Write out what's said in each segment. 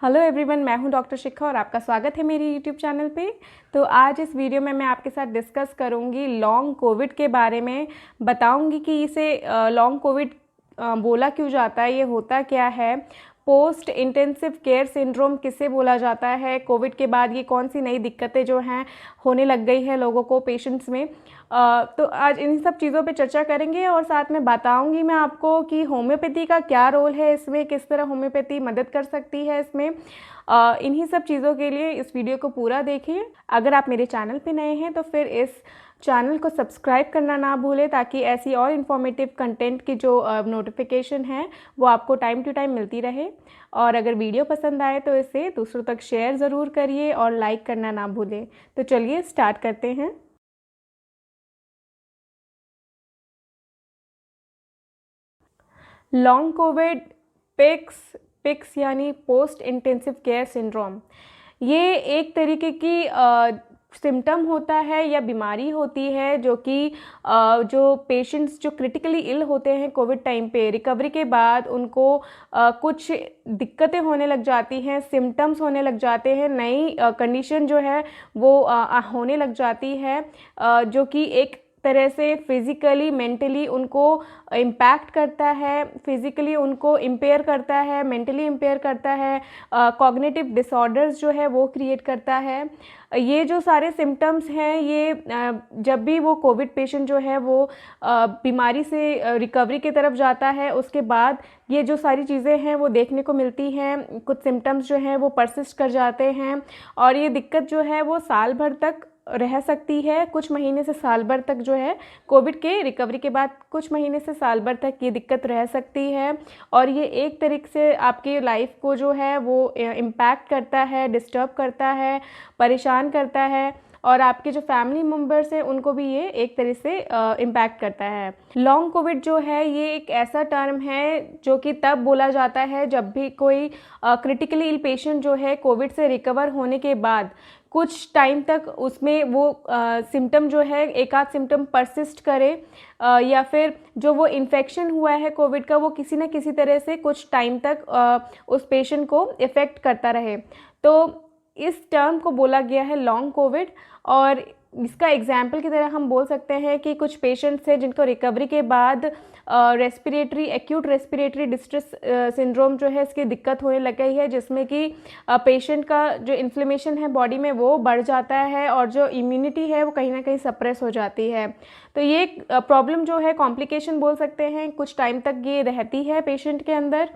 Hello everyone, मैं हूं doctor शिखा और आपका स्वागत है मेरे यूट्यूब चैनल पे। तो आज इस वीडियो में मैं आपके साथ डिस्कस करूंगी लॉन्ग कोविड के बारे में। बताऊंगी कि इसे लॉन्ग कोविड बोला क्यों जाता है, ये होता क्या है, पोस्ट इंटेंसिव केयर सिंड्रोम किसे बोला जाता है, कोविड के बाद ये कौन सी नई दिक्कतें जो हैं होने लग गई है लोगों को, पेशेंट्स में। तो आज इन सब चीज़ों पे चर्चा करेंगे और साथ में बताऊंगी मैं आपको कि होम्योपैथी का क्या रोल है इसमें, किस तरह होम्योपैथी मदद कर सकती है इसमें। इन्हीं सब चीज़ों के लिए इस वीडियो को पूरा देखिए। अगर आप मेरे चैनल पे नए हैं तो फिर इस चैनल को सब्सक्राइब करना ना भूलें, ताकि ऐसी और इन्फॉर्मेटिव कंटेंट की जो नोटिफिकेशन है वो आपको टाइम टू टाइम मिलती रहे। और अगर वीडियो पसंद आए तो इसे दूसरों तक शेयर ज़रूर करिए और लाइक करना ना भूलें। तो चलिए स्टार्ट करते हैं। लॉन्ग कोविड पिक्स यानी पोस्ट इंटेंसिव केयर सिंड्रोम, ये एक तरीके की सिम्टम होता है या बीमारी होती है जो कि जो पेशेंट्स जो क्रिटिकली इल होते हैं कोविड टाइम पे, रिकवरी के बाद उनको कुछ दिक्कतें होने लग जाती हैं, सिम्टम्स होने लग जाते हैं, नई कंडीशन जो है वो होने लग जाती है, जो कि एक तरह से फिज़िकली मेंटली उनको इम्पैक्ट करता है, फिज़िकली उनको इम्पेयर करता है, मेंटली इम्पेयर करता है, कॉग्निटिव डिसऑर्डर्स जो है वो क्रिएट करता है। ये जो सारे सिम्टम्स हैं ये जब भी वो कोविड पेशेंट जो है वो बीमारी से रिकवरी की तरफ जाता है, उसके बाद ये जो सारी चीज़ें हैं वो देखने को मिलती हैं। कुछ सिम्टम्स जो हैं वो परसिस्ट कर जाते हैं और ये दिक्कत जो है वो साल भर तक रह सकती है, कुछ महीने से साल भर तक जो है कोविड के रिकवरी के बाद कुछ महीने से साल भर तक ये दिक्कत रह सकती है। और ये एक तरीके से आपकी लाइफ को जो है वो इम्पैक्ट करता है, डिस्टर्ब करता है, परेशान करता है, और आपके जो फैमिली मेम्बर्स हैं उनको भी ये एक तरह से इम्पैक्ट करता है। लॉन्ग कोविड जो है ये एक ऐसा टर्म है जो कि तब बोला जाता है जब भी कोई क्रिटिकली इल पेशेंट जो है कोविड से रिकवर होने के बाद कुछ टाइम तक उसमें वो सिम्टम जो है, एक आध सिम्टम परसिस्ट करे, या फिर जो वो इन्फेक्शन हुआ है कोविड का वो किसी न किसी तरह से कुछ टाइम तक उस पेशेंट को इफ़ेक्ट करता रहे। तो इस टर्म को बोला गया है लॉन्ग कोविड। और इसका एग्जाम्पल की तरह हम बोल सकते हैं कि कुछ पेशेंट्स हैं जिनको रिकवरी के बाद एक्यूट रेस्पिरेटरी डिस्ट्रेस सिंड्रोम जो है इसकी दिक्कत होने लग गई है, जिसमें कि पेशेंट का जो इन्फ्लेमेशन है बॉडी में वो बढ़ जाता है और जो इम्यूनिटी है वो कहीं ना कहीं सप्रेस हो जाती है। तो ये प्रॉब्लम जो है, कॉम्प्लिकेशन बोल सकते हैं, कुछ टाइम तक ये रहती है पेशेंट के अंदर।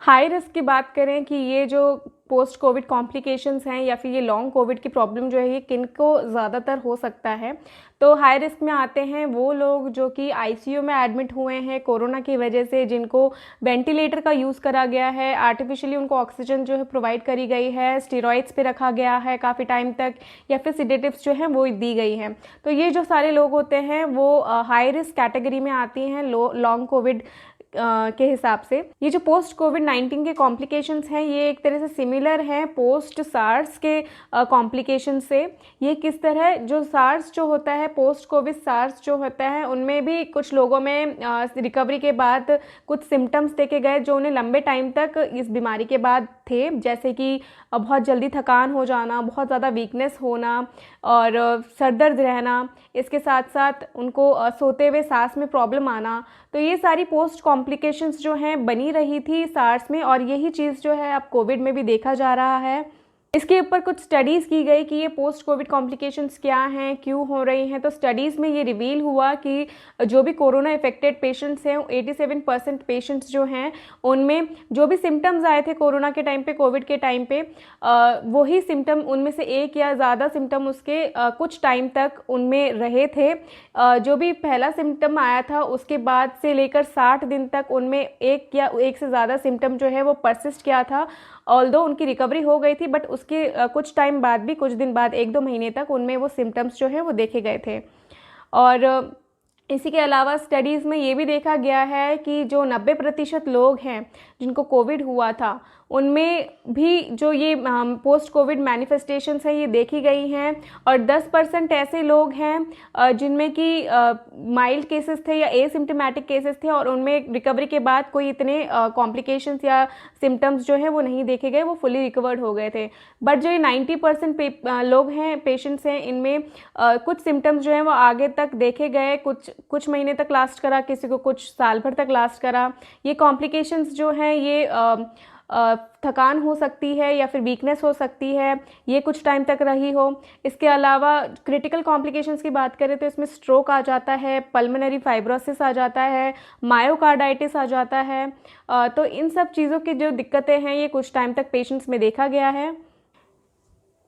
हाई रिस्क की बात करें कि ये जो पोस्ट कोविड कॉम्प्लिकेशंस हैं या फिर ये लॉन्ग कोविड की प्रॉब्लम जो है ये किन को ज़्यादातर हो सकता है, तो हाई रिस्क में आते हैं वो लोग जो कि आईसीयू में एडमिट हुए हैं कोरोना की वजह से, जिनको वेंटिलेटर का यूज़ करा गया है, आर्टिफिशियली उनको ऑक्सीजन जो है प्रोवाइड करी गई है, स्टेरॉइड्स पे रखा गया है काफ़ी टाइम तक, या फिर सिडेटिव्स जो हैं वो दी गई हैं। तो ये जो सारे लोग होते हैं वो हाई रिस्क कैटेगरी में आती हैं लॉन्ग कोविड के हिसाब से। ये जो पोस्ट कोविड-19 के कॉम्प्लिकेशंस हैं ये एक तरह से सिमिलर हैं पोस्ट सार्स के कॉम्प्लिकेशन से। ये किस तरह, जो सार्स जो होता है, पोस्ट कोविड सार्स जो होता है, उनमें भी कुछ लोगों में रिकवरी के बाद कुछ सिम्टम्स देखे गए जो उन्हें लंबे टाइम तक इस बीमारी के बाद थे, जैसे कि बहुत जल्दी थकान हो जाना, बहुत ज़्यादा वीकनेस होना और सर दर्द रहना, इसके साथ साथ उनको सोते हुए सांस में प्रॉब्लम आना। तो ये सारी पोस्ट कॉम्प्लिकेशंस जो हैं बनी रही थी सार्स में, और यही चीज़ जो है अब कोविड में भी देखा जा रहा है। इसके ऊपर कुछ स्टडीज़ की गई कि ये पोस्ट कोविड कॉम्प्लिकेशंस क्या हैं, क्यों हो रही हैं। तो स्टडीज़ में ये रिवील हुआ कि जो भी कोरोना इफेक्टेड पेशेंट्स हैं 87% पेशेंट्स जो हैं उनमें जो भी सिम्टम्स आए थे कोरोना के टाइम पे, कोविड के टाइम पे, वही सिम्टम उनमें से एक या ज़्यादा सिम्टम उसके कुछ टाइम तक उनमें रहे थे। जो भी पहला सिम्टम आया था उसके बाद से लेकर 60 दिन तक उनमें एक या एक से ज़्यादा सिम्टम जो है वो परसिस्ट किया था। ऑल्दो उनकी रिकवरी हो गई थी, बट उसके कुछ टाइम बाद भी, कुछ दिन बाद, 1-2 महीने तक उनमें वो सिम्टम्स जो है वो देखे गए थे। और इसी के अलावा स्टडीज़ में ये भी देखा गया है कि जो 90% लोग हैं जिनको कोविड हुआ था उनमें भी जो ये पोस्ट कोविड मैनिफेस्टेशंस हैं ये देखी गई हैं। और 10% ऐसे लोग हैं जिनमें कि माइल्ड केसेस थे या एसिम्टोमेटिक केसेस थे और उनमें रिकवरी के बाद कोई इतने कॉम्प्लिकेशंस या सिम्टम्स जो हैं वो नहीं देखे गए, वो फुली रिकवर्ड हो गए थे। बट जो ये 90% लोग हैं, पेशेंट्स हैं, इनमें कुछ सिम्टम्स जो हैं वो आगे तक देखे गए, कुछ महीने तक लास्ट करा, किसी को कुछ साल भर तक लास्ट करा। ये कॉम्प्लिकेशंस जो हैं ये थकान हो सकती है या फिर वीकनेस हो सकती है, ये कुछ टाइम तक रही हो। इसके अलावा क्रिटिकल कॉम्प्लिकेशंस की बात करें तो इसमें स्ट्रोक आ जाता है, पल्मोनरी फाइब्रोसिस आ जाता है, मायोकार्डाइटिस आ जाता है। तो इन सब चीज़ों की जो दिक्कतें हैं ये कुछ टाइम तक पेशेंट्स में देखा गया है।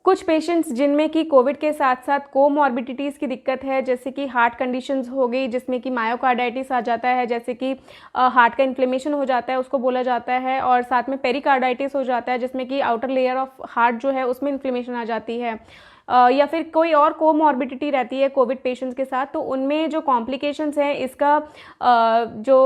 कुछ पेशेंट्स जिनमें कि कोविड के साथ साथ कोमॉर्बिडिटीज़ की दिक्कत है, जैसे कि हार्ट कंडीशंस हो गई जिसमें कि मायोकार्डाइटिस आ जाता है, जैसे कि हार्ट का इन्फ्लेमेशन हो जाता है उसको बोला जाता है, और साथ में पेरिकार्डाइटिस हो जाता है जिसमें कि आउटर लेयर ऑफ हार्ट जो है उसमें इन्फ्लेमेशन आ जाती है, या फिर कोई और कोमॉर्बिडिटी रहती है कोविड पेशेंट्स के साथ, तो उनमें जो कॉम्प्लिकेशंस हैं इसका जो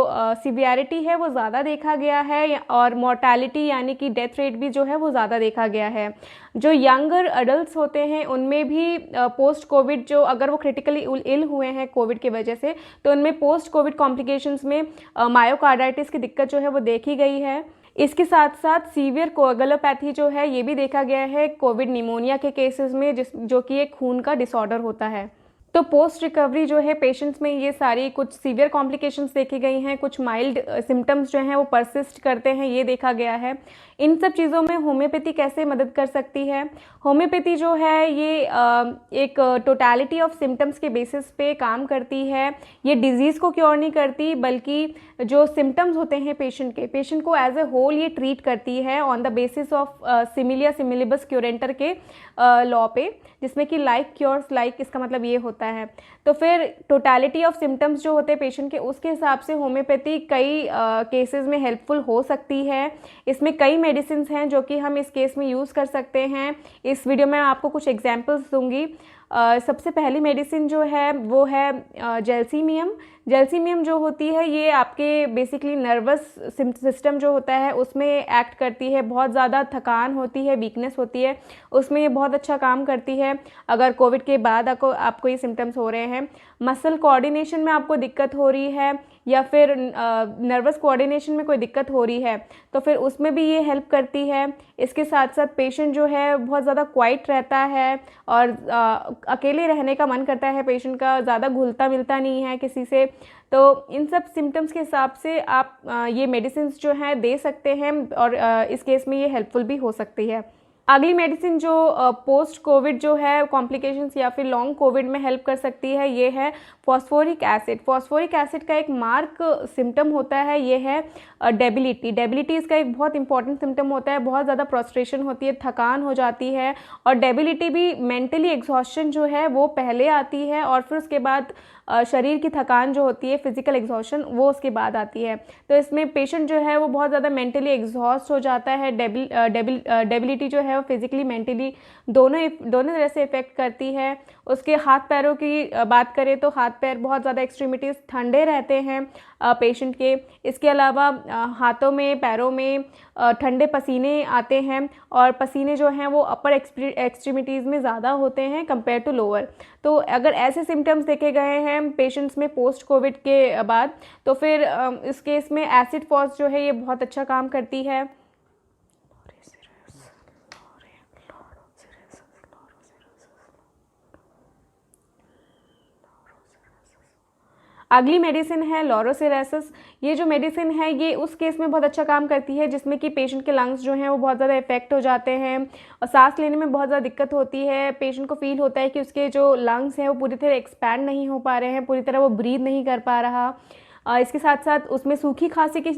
सिवियरिटी है वो ज़्यादा देखा गया है, और मोर्टालिटी यानी कि डेथ रेट भी जो है वो ज़्यादा देखा गया है। जो यंगर अडल्ट होते हैं उनमें भी पोस्ट कोविड जो अगर वो क्रिटिकली इल हुए हैं कोविड की वजह से, तो उनमें पोस्ट कोविड कॉम्प्लिकेशंस में मायोकार्डाइटिस की दिक्कत जो है वो देखी गई है। इसके साथ साथ सीवियर कोएगुलोपैथी जो है ये भी देखा गया है कोविड निमोनिया के केसेस में, जो कि एक खून का डिसऑर्डर होता है। तो पोस्ट रिकवरी जो है पेशेंट्स में ये सारी कुछ सीवियर कॉम्प्लिकेशंस देखी गई हैं, कुछ माइल्ड सिम्टम्स जो हैं वो परसिस्ट करते हैं, ये देखा गया है। इन सब चीज़ों में होम्योपैथी कैसे मदद कर सकती है? होम्योपैथी जो है ये एक टोटलिटी ऑफ सिम्टम्स के बेसिस पे काम करती है। ये डिजीज़ को क्योर नहीं करती, बल्कि जो सिम्टम्स होते हैं पेशेंट को एज ए होल ये ट्रीट करती है ऑन द बेसिस ऑफ सिमिलिया सिमिलिबस क्यूरेंटर के लॉ पे, जिसमें कि लाइक क्योर्स लाइक, इसका मतलब ये होता है। तो फिर टोटलिटी ऑफ सिम्टम्स जो होते हैं पेशेंट के, उसके हिसाब से होम्योपैथी कई केसेस में हेल्पफुल हो सकती है। इसमें कई मेडिसिन हैं जो कि हम इस केस में यूज़ कर सकते हैं। इस वीडियो में आपको कुछ एग्जांपल्स दूंगी। सबसे पहली मेडिसिन जो है वो है जेल्सीमियम जो होती है ये आपके बेसिकली नर्वस सिस्टम जो होता है उसमें एक्ट करती है। बहुत ज़्यादा थकान होती है, वीकनेस होती है, उसमें ये बहुत अच्छा काम करती है। अगर कोविड के बाद आपको ये सिम्टम्स हो रहे हैं, मसल कोऑर्डिनेशन में आपको दिक्कत हो रही है या फिर नर्वस कोऑर्डिनेशन में कोई दिक्कत हो रही है, तो फिर उसमें भी ये हेल्प करती है। इसके साथ साथ पेशेंट जो है बहुत ज़्यादा क्वाइट रहता है और अकेले रहने का मन करता है पेशेंट का, ज़्यादा घुलता मिलता नहीं है किसी से। तो इन सब सिम्टम्स के हिसाब से आप ये मेडिसिन जो हैं दे सकते हैं और इस केस में ये हेल्पफुल भी हो सकती है। अगली मेडिसिन जो पोस्ट कोविड जो है कॉम्प्लिकेशंस या फिर लॉन्ग कोविड में हेल्प कर सकती है, ये है फॉस्फोरिक एसिड। फॉस्फोरिक एसिड का एक मार्क सिम्टम होता है, ये है डेबिलिटी। इसका एक बहुत इंपॉर्टेंट सिम्टम होता है, बहुत ज़्यादा प्रोस्ट्रेशन होती है, थकान हो जाती है, और डेबिलिटी भी मेंटली एग्जॉस्शन जो है वो पहले आती है और फिर उसके बाद शरीर की थकान जो होती है, फिजिकल एग्जॉशन, वो उसके बाद आती है। तो इसमें पेशेंट जो है वो बहुत ज़्यादा मेंटली एग्जॉस्ट हो जाता है। डेबिलिटी जो है वो फिजिकली मेंटली दोनों तरह से इफेक्ट करती है। उसके हाथ पैरों की बात करें तो हाथ पैर बहुत ज़्यादा एक्सट्रीमिटीज़ ठंडे रहते हैं पेशेंट के। इसके अलावा हाथों में, पैरों में ठंडे पसीने आते हैं, और पसीने जो हैं वो अपर एक्सट्रीमिटीज़ में ज़्यादा होते हैं कंपेयर टू लोअर। तो अगर ऐसे सिम्टम्स देखे गए हैं पेशेंट्स में पोस्ट कोविड के बाद, तो फिर इस केस में एसिड फॉस जो है ये बहुत अच्छा काम करती है। अगली मेडिसिन है लोरोसिरेसिस। ये जो मेडिसिन है ये उस केस में बहुत अच्छा काम करती है जिसमें कि पेशेंट के लंग्स जो हैं वो बहुत ज़्यादा इफेक्ट हो जाते हैं और सांस लेने में बहुत ज़्यादा दिक्कत होती है। पेशेंट को फील होता है कि उसके जो लंग्स हैं वो पूरी तरह एक्सपैंड नहीं हो पा रहे हैं, पूरी तरह वो ब्रीथ नहीं कर पा रहा। इसके साथ साथ उसमें सूखी खांसी की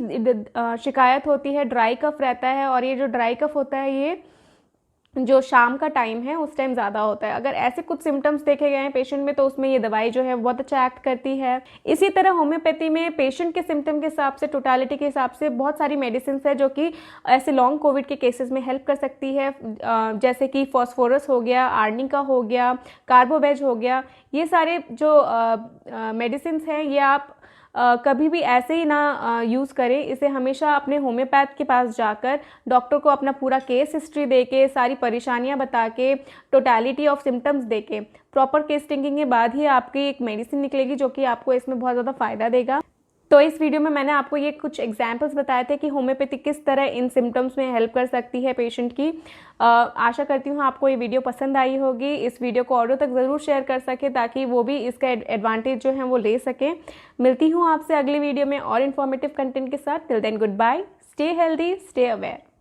शिकायत होती है, ड्राई कफ रहता है, और ये जो ड्राई कफ होता है ये जो शाम का टाइम है उस टाइम ज़्यादा होता है। अगर ऐसे कुछ सिम्टम्स देखे गए हैं पेशेंट में तो उसमें ये दवाई जो है बहुत अच्छा एक्ट करती है। इसी तरह होम्योपैथी में पेशेंट के सिम्टम के हिसाब से, टोटलिटी के हिसाब से बहुत सारी मेडिसिन है जो कि ऐसे लॉन्ग कोविड के केसेस में हेल्प कर सकती है, जैसे कि फॉस्फोरस हो गया, आर्निका हो गया, कार्बोवेज हो गया। ये सारे जो मेडिसिन हैं ये आप कभी भी ऐसे ही ना यूज़ करें। इसे हमेशा अपने होम्योपैथ के पास जाकर डॉक्टर को अपना पूरा केस हिस्ट्री दे के, सारी परेशानियां बता के, टोटलिटी ऑफ सिम्टम्स दे के, प्रॉपर केस टेकिंग के बाद ही आपकी एक मेडिसिन निकलेगी जो कि आपको इसमें बहुत ज़्यादा फ़ायदा देगा। तो इस वीडियो में मैंने आपको ये कुछ एग्जाम्पल्स बताए थे कि होम्योपैथी किस तरह इन सिम्टम्स में हेल्प कर सकती है पेशेंट की। आशा करती हूँ आपको ये वीडियो पसंद आई होगी। इस वीडियो को औरों तक ज़रूर शेयर कर सके ताकि वो भी इसका एडवांटेज जो है वो ले सकें। मिलती हूँ आपसे अगली वीडियो में और इन्फॉर्मेटिव कंटेंट के साथ। Till then good bye, stay healthy, stay aware.